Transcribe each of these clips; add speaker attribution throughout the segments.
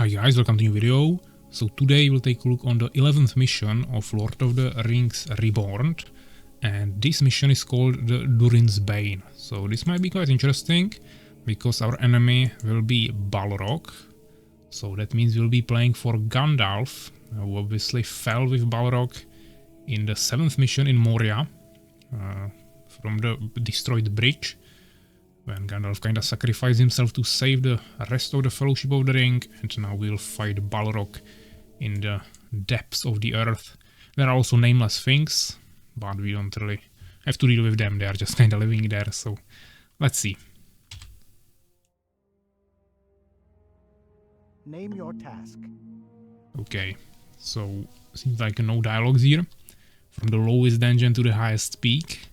Speaker 1: Hi guys, welcome to a new video. So today we'll take a look on the 11th mission of Lord of the Rings Reborned, and this mission is called the Durin's Bane. So this might be quite interesting because our enemy will be Balrog. So that means we'll be playing for Gandalf, who obviously fell with Balrog in the 7th mission in Moria from the destroyed bridge, when Gandalf kinda sacrificed himself to save the rest of the Fellowship of the Ring, and now we'll fight Balrog in the depths of the earth. There are also nameless things, but we don't really have to deal with them, they are just kinda living there, so let's see.
Speaker 2: Name your task.
Speaker 1: Okay, so seems like no dialogues here. From the lowest dungeon to the highest peak.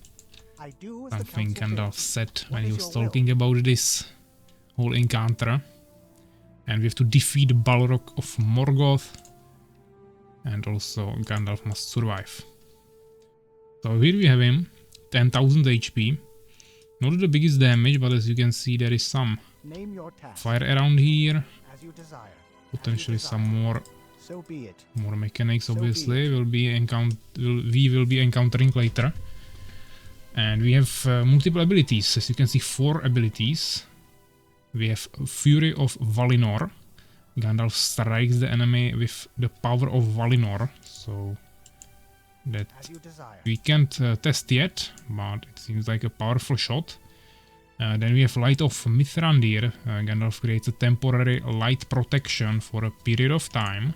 Speaker 1: Something Gandalf said when he was talking about this whole encounter. And we have to defeat Balrog of Morgoth. And also Gandalf must survive. So here we have him, 10,000 HP. Not the biggest damage, but as you can see there is some fire around here. Potentially some more mechanics obviously we will be encountering later. And we have multiple abilities. As you can see, 4 abilities. We have Fury of Valinor. Gandalf strikes the enemy with the power of Valinor. So that we can't test yet, but it seems like a powerful shot. Then we have Light of Mithrandir. Gandalf creates a temporary light protection for a period of time.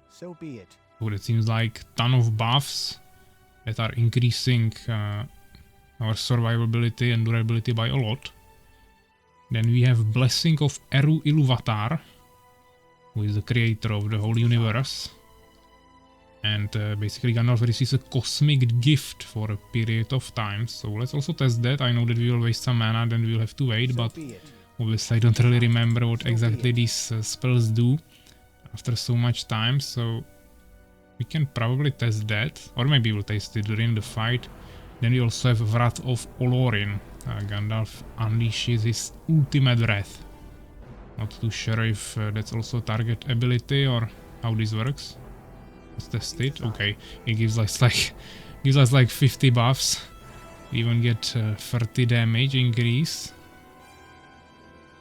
Speaker 2: So be it.
Speaker 1: So that seems like a ton of buffs that are increasing our survivability and durability by a lot. Then we have Blessing of Eru Ilúvatar, who is the creator of the whole universe. And basically Gandalf receives a cosmic gift for a period of time. So let's also test that. I know that we will waste some mana, then we will have to wait, but obviously I don't really remember what exactly these spells do after so much time, so we can probably test that, or maybe we'll test it during the fight. Then we also have Wrath of Olorin. Gandalf unleashes his ultimate wrath. Not too sure if that's also target ability or how this works. Let's test it. Okay, it gives us like 50 buffs. We even get 30 damage increase.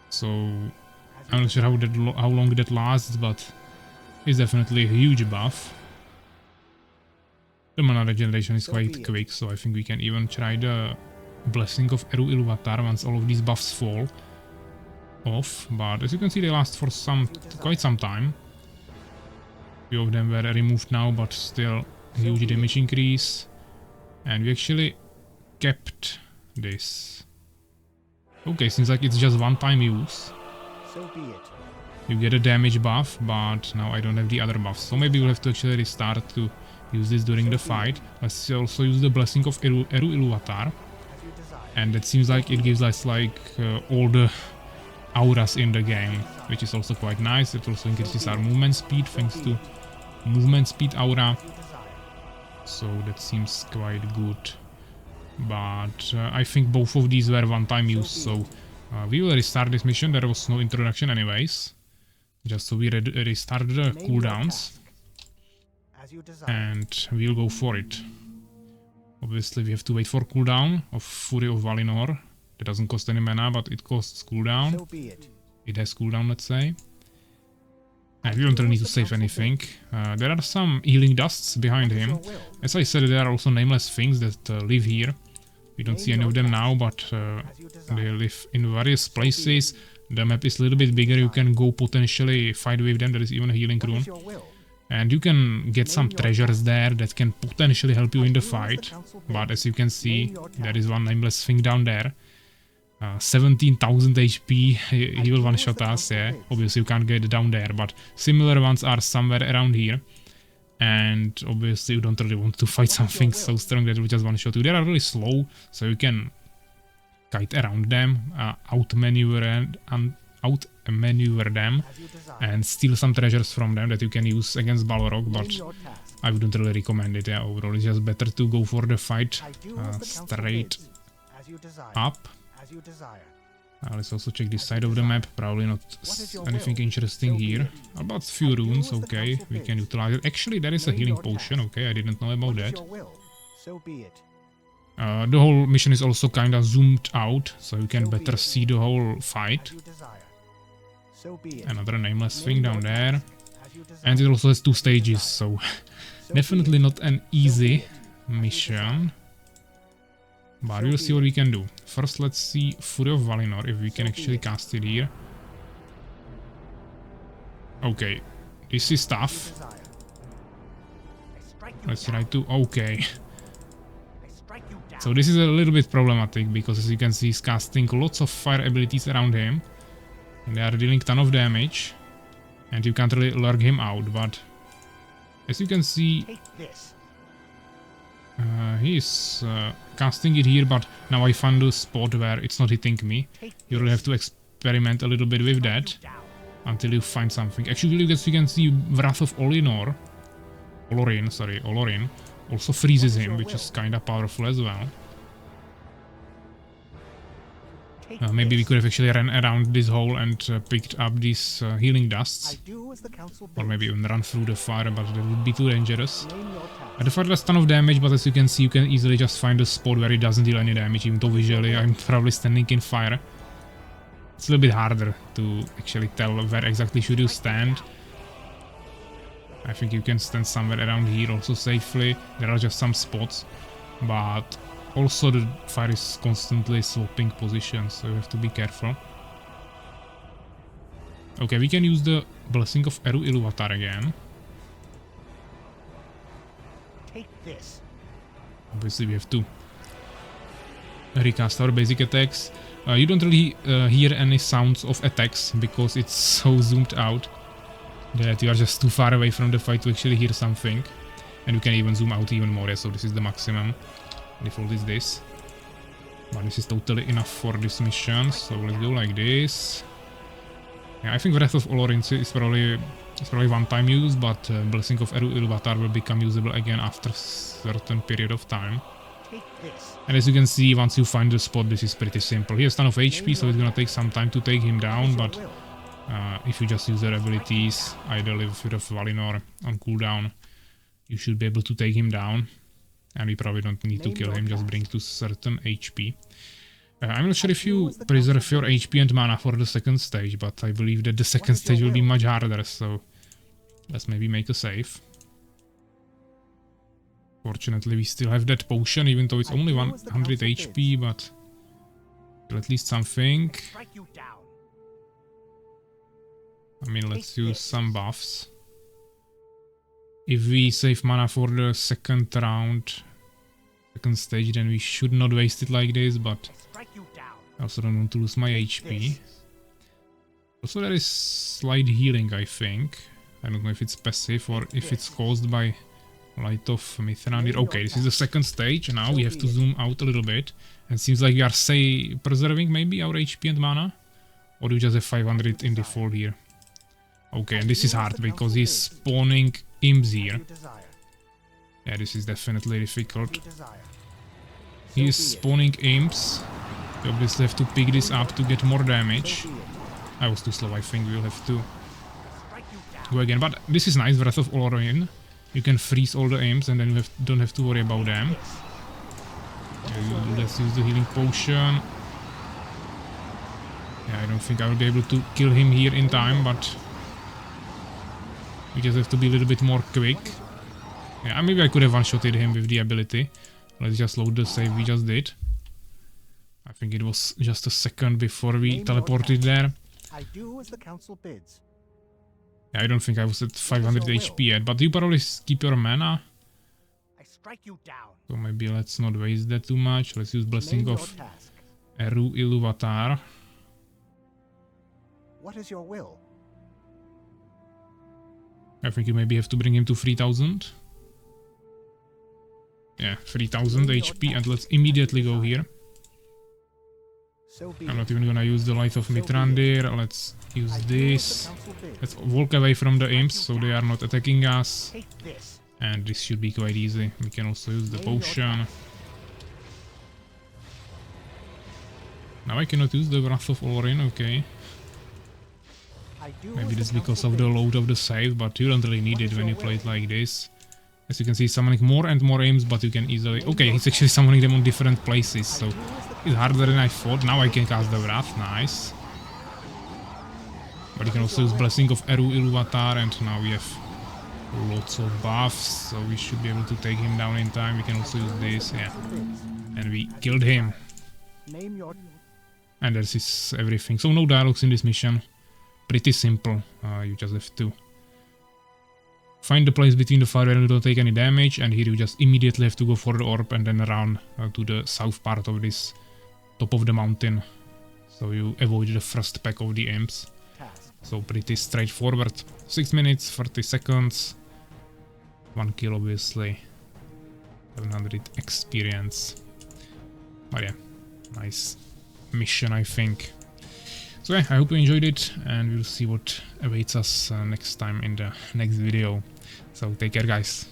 Speaker 1: So I'm not sure how long that lasts, but it's definitely a huge buff. The mana regeneration is quite quick, so I think we can even try the Blessing of Eru Ilúvatar once all of these buffs fall off. But as you can see, they last for quite some time. Few of them were removed now, but still huge damage increase. And we actually kept this. Okay, seems like it's just one-time use.
Speaker 2: So be it.
Speaker 1: You get a damage buff, but now I don't have the other buffs. So maybe we'll have to actually restart to use this during the fight. Let's also use the Blessing of Eru Ilúvatar. And it seems like it gives us like all the auras in the game, which is also quite nice. It also increases our movement speed thanks to movement speed aura. So that seems quite good. But I think both of these were one-time use, so we will restart this mission. There was no introduction anyways. Just so we restart the cooldowns. And we'll go for it. Obviously we have to wait for cooldown of Fury of Valinor. That doesn't cost any mana, but it costs cooldown. It has cooldown, let's say. And we don't really need to save anything. There are some healing dusts behind him. As I said, there are also nameless things that live here. We don't see any of them now, but they live in various places. The map is a little bit bigger, you can go potentially fight with them. There is even a healing rune. And you can get some treasures there that can potentially help you in the fight. But as you can see, there is one nameless thing down there. 17,000 HP, he will one-shot us, yeah. Obviously you can't get down there, but similar ones are somewhere around here. And obviously you don't really want to fight something so strong that will just one-shot you. They are really slow, so you can kite around them, outmaneuver them, and steal some treasures from them that you can use against Balrog, but I wouldn't really recommend it. Yeah, overall it's just better to go for the fight straight up. Let's also check this side of the map. Probably not anything interesting here. About few runes, okay, we can utilize it. Actually, there is a healing potion, okay, I didn't know about that.
Speaker 2: So be it.
Speaker 1: The whole mission is also kinda zoomed out, so you can better see the whole fight.
Speaker 2: So be it.
Speaker 1: Another nameless thing down there. And it also has 2 stages, so definitely not an easy mission. But we'll see what we can do. First, let's see Fury of Valinor, if we can actually cast it here. Okay, this is tough. Let's try to... okay. So this is a little bit problematic, because as you can see, he's casting lots of fire abilities around him. And they are dealing a ton of damage. And you can't really lurk him out, but... as you can see... he's casting it here, but now I found a spot where it's not hitting me. You really have to experiment a little bit with that until you find something. Actually, as you can see, Wrath of Olorin also freezes him, which is kinda powerful as well. Maybe we could have actually ran around this hole and picked up these healing dusts. Or maybe even run through the fire, but that would be too dangerous. The fire does a ton of damage, but as you can see, you can easily just find a spot where it doesn't deal any damage, even though visually I'm probably standing in fire. It's a little bit harder to actually tell where exactly should you stand. I think you can stand somewhere around here also safely. There are just some spots, but also the fire is constantly swapping positions, so you have to be careful. Okay, we can use the Blessing of Eru Iluvatar again.
Speaker 2: Take this.
Speaker 1: Obviously we have to recast our basic attacks. You don't really hear any sounds of attacks because it's so zoomed out that you are just too far away from the fight to actually hear something. And you can even zoom out even more, so this is the maximum. Default is this. But this is totally enough for this mission, so let's go like this. Yeah, I think Wrath of Olorin is probably one-time use, but Blessing of Eru Iluvatar will become usable again after a certain period of time. And as you can see, once you find the spot, this is pretty simple. He has ton of HP, so it's gonna take some time to take him down, but if you just use their abilities, ideally with Fury of Valinor on cooldown, you should be able to take him down. And we probably don't need to kill him, just bring to certain HP. I'm not sure if you preserve your HP and mana for the second stage, but I believe that the second stage will be much harder, so let's maybe make a save. Fortunately, we still have that potion, even though it's only 100 HP, but at least something. I mean, let's use some buffs. If we save mana for the second round, second stage, then we should not waste it like this, but I also don't want to lose my HP. Also, there is slight healing, I think. I don't know if it's passive or if it's caused by Light of Mithrandir. Okay, this is the second stage. Now we have to zoom out a little bit. And seems like we are, say, preserving maybe our HP and mana. Or do we just have 500 in default here? Okay, and this is hard because he's spawning imps here. Yeah, this is definitely difficult. He is spawning imps. We obviously have to pick this up to get more damage. I was too slow, I think we'll have to go again. But this is nice, Wrath of Olorin. You can freeze all the imps and then you don't have to worry about them. Let's use the healing potion. Yeah, I don't think I will be able to kill him here in time, but we just have to be a little bit more quick. Yeah, maybe I could have one-shotted him with the ability. Let's just load the save we just did. I think it was just a second before we teleported there.
Speaker 2: I do as the council bids.
Speaker 1: Yeah, I don't think I was at 500 HP yet, but you probably keep your mana.
Speaker 2: I strike you down.
Speaker 1: So maybe let's not waste that too much. Let's use Blessing of Eru Iluvatar.
Speaker 2: What is your will?
Speaker 1: I think you maybe have to bring him to 3000. Yeah, 3000 HP, and let's immediately go here. I'm not even gonna use the Light of Mithrandir. Let's use this. Let's walk away from the imps so they are not attacking us. And this should be quite easy. We can also use the potion. Now I cannot use the Wrath of Olorin, okay.
Speaker 2: I do
Speaker 1: Maybe
Speaker 2: as
Speaker 1: this
Speaker 2: the
Speaker 1: is because
Speaker 2: council
Speaker 1: of the
Speaker 2: bids.
Speaker 1: load of the save, but you don't really need it
Speaker 2: is
Speaker 1: when you
Speaker 2: your
Speaker 1: play it
Speaker 2: will?
Speaker 1: like this. As you can see, summoning more and more aims, but you can easily... Okay, he's actually summoning them on different places, so it's harder than I thought. Now I can cast the Wrath, nice. But you can also use Blessing of Eru Iluvatar, and now we have lots of buffs, so we should be able to take him down in time. We can also use this, yeah. And we killed him.
Speaker 2: Name your
Speaker 1: And this is everything. So no dialogues in this mission. Pretty simple. You just have to find the place between the fire and you don't take any damage, and here you just immediately have to go for the orb and then run to the south part of this top of the mountain. So you avoid the first pack of the imps.
Speaker 2: task.
Speaker 1: So pretty straightforward. 6 minutes, 30 seconds. 1 kill obviously. 700 experience. But yeah, nice mission I think. So yeah, I hope you enjoyed it, and we'll see what awaits us next time in the next video. So take care guys.